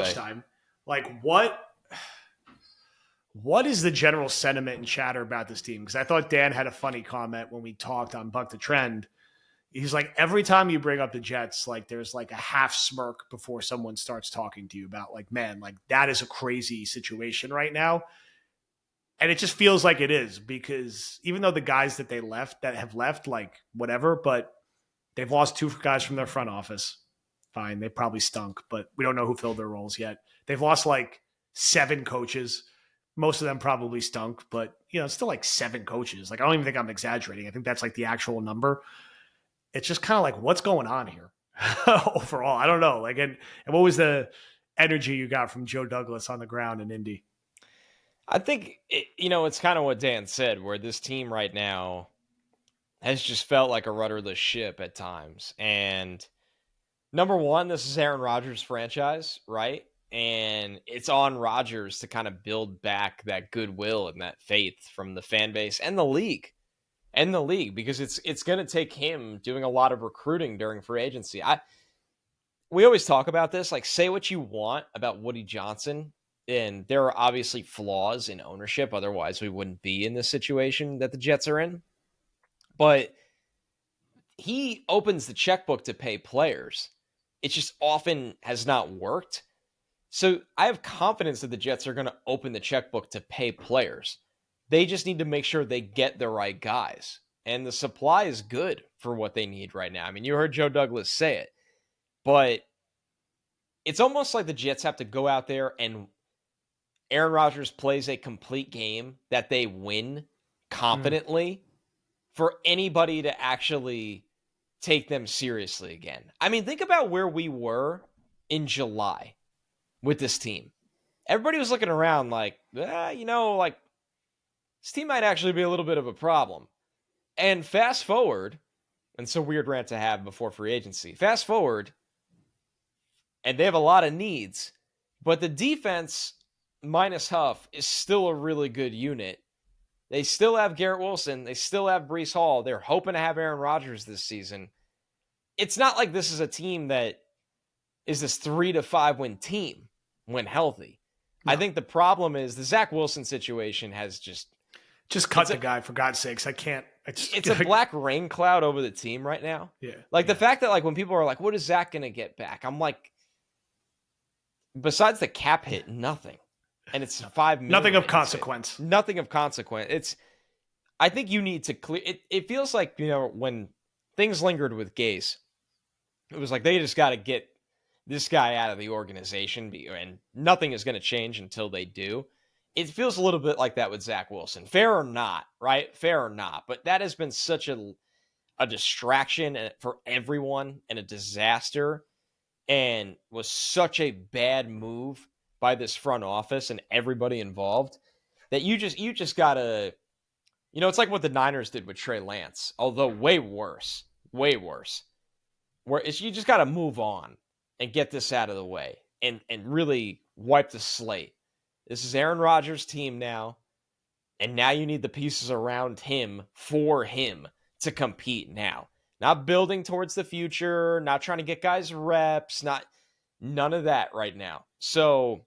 Okay. time. Like, what is the general sentiment and chatter about this team? Because I thought Dan had a funny comment when we talked on Buck the Trend. He's like, every time you bring up the Jets, like there's like a half smirk before someone starts talking to you about like, man, like that is a crazy situation right now. And it just feels like it is, because even though the guys that have left, like whatever, but they've lost two guys from their front office. Fine. They probably stunk, but we don't know who filled their roles yet. They've lost like 7 coaches. Most of them probably stunk, but it's still like 7 coaches. Like, I don't even think I'm exaggerating. I think that's like the actual number. It's just kind of like, what's going on here overall? I don't know. Like, and what was the energy you got from Joe Douglas on the ground in Indy? I think, it's kind of what Dan said, where this team right now has just felt like a rudderless ship at times. And number one, this is Aaron Rodgers' franchise, right? And it's on Rodgers to kind of build back that goodwill and that faith from the fan base and the league. Because it's going to take him doing a lot of recruiting during free agency. We always talk about this, like, say what you want about Woody Johnson, and there are obviously flaws in ownership, otherwise we wouldn't be in the situation that the Jets are in. But he opens the checkbook to pay players. It just often has not worked. So I have confidence that the Jets are going to open the checkbook to pay players. They just need to make sure they get the right guys. And the supply is good for what they need right now. I mean, you heard Joe Douglas say it. But it's almost like the Jets have to go out there and Aaron Rodgers plays a complete game that they win confidently for anybody to actually take them seriously again. I mean, think about where we were in July with this team. Everybody was looking around like, like this team might actually be a little bit of a problem. And fast forward, and it's a weird rant to have before free agency. Fast forward, and they have a lot of needs, but the defense minus Huff is still a really good unit. They still have Garrett Wilson. They still have Breece Hall. They're hoping to have Aaron Rodgers this season. It's not like this is a team that is this 3 to 5 win team when healthy. No. I think the problem is the Zach Wilson situation has just cut the guy, for God's sakes. It's a black rain cloud over the team right now. Yeah. Like the fact that like when people are like, what is Zach going to get back? I'm like, besides the cap hit, nothing. And it's $5 million. Nothing of consequence. Nothing of consequence. I think you need to clear it. It feels like, when things lingered with Gase, it was like they just got to get this guy out of the organization, and nothing is going to change until they do. It feels a little bit like that with Zach Wilson. Fair or not, right? Fair or not. But that has been such a distraction for everyone and a disaster, and was such a bad move by this front office and everybody involved that you just got to, it's like what the Niners did with Trey Lance, although way worse, where you just got to move on and get this out of the way and really wipe the slate. This is Aaron Rodgers' team now, and now you need the pieces around him for him to compete now. Not building towards the future, not trying to get guys reps, none of that right now. So,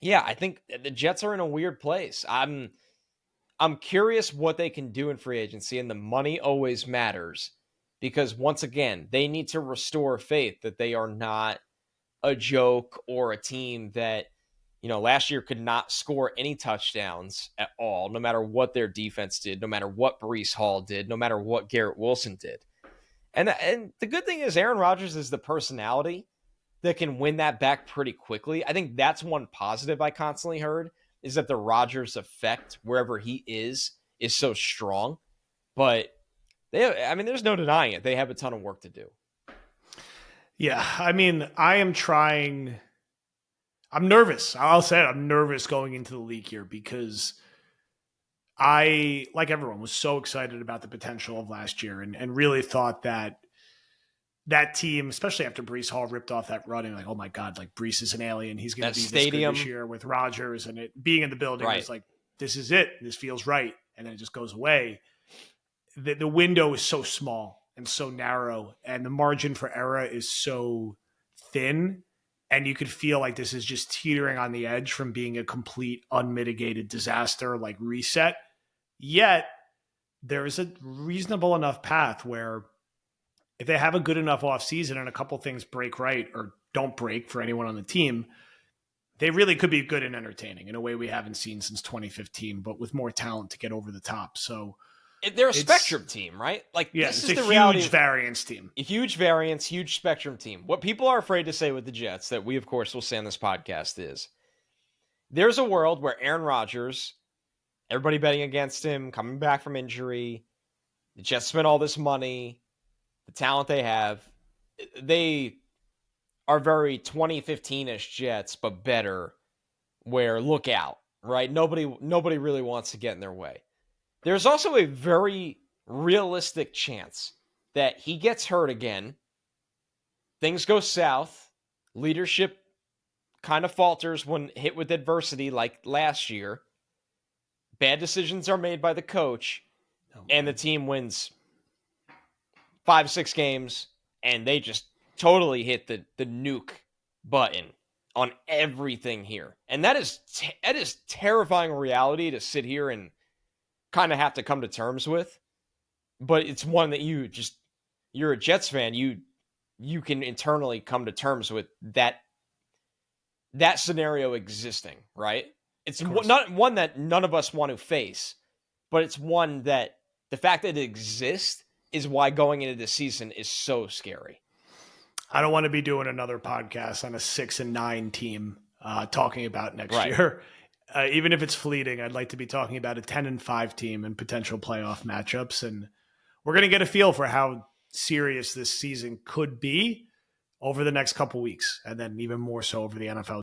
yeah, I think the Jets are in a weird place. I'm curious what they can do in free agency, and the money always matters because, once again, they need to restore faith that they are not a joke or a team that, last year could not score any touchdowns at all, no matter what their defense did, no matter what Breece Hall did, no matter what Garrett Wilson did. And the good thing is Aaron Rodgers is the personality that can win that back pretty quickly. I think that's one positive I constantly heard, is that the Rodgers effect, wherever he is so strong. But there's no denying it. They have a ton of work to do. Yeah, I'm nervous. I'll say it. I'm nervous going into the league here because I, like everyone, was so excited about the potential of last year and really thought that team, especially after Breece Hall ripped off that running, like, oh my God, like Breece is an alien. He's going to be this good this year with Rodgers, and it being in the building was like, this is it. This feels right. And then it just goes away. The window is so small and so narrow, and the margin for error is so thin And you could feel like this is just teetering on the edge from being a complete unmitigated disaster, like reset. Yet there is a reasonable enough path where if they have a good enough offseason and a couple things break right or don't break for anyone on the team, they really could be good and entertaining in a way we haven't seen since 2015, but with more talent to get over the top. So they're a spectrum team, right? Like, yeah, this it's is a the reality. huge variance team. A huge variance, huge spectrum team. What people are afraid to say with the Jets, that we, of course, will say on this podcast, is there's a world where Aaron Rodgers, everybody betting against him, coming back from injury, the Jets spent all this money, the talent they have, they are very 2015-ish Jets, but better, where look out, right? Nobody really wants to get in their way. There's also a very realistic chance that he gets hurt again, things go south, leadership kind of falters when hit with adversity like last year, bad decisions are made by the coach, and the team wins 5-6 games, and they just totally hit the nuke button on everything here. And that is terrifying reality to sit here and kind of have to come to terms with. But it's one that you're a Jets fan, you can internally come to terms with that scenario existing, right? It's not one that none of us want to face, but it's one that the fact that it exists is why going into this season is so scary. I don't want to be doing another podcast on a 6-9 team talking about next year. Even if it's fleeting, I'd like to be talking about a 10-5 team and potential playoff matchups. And we're going to get a feel for how serious this season could be over the next couple weeks, and then even more so over the NFL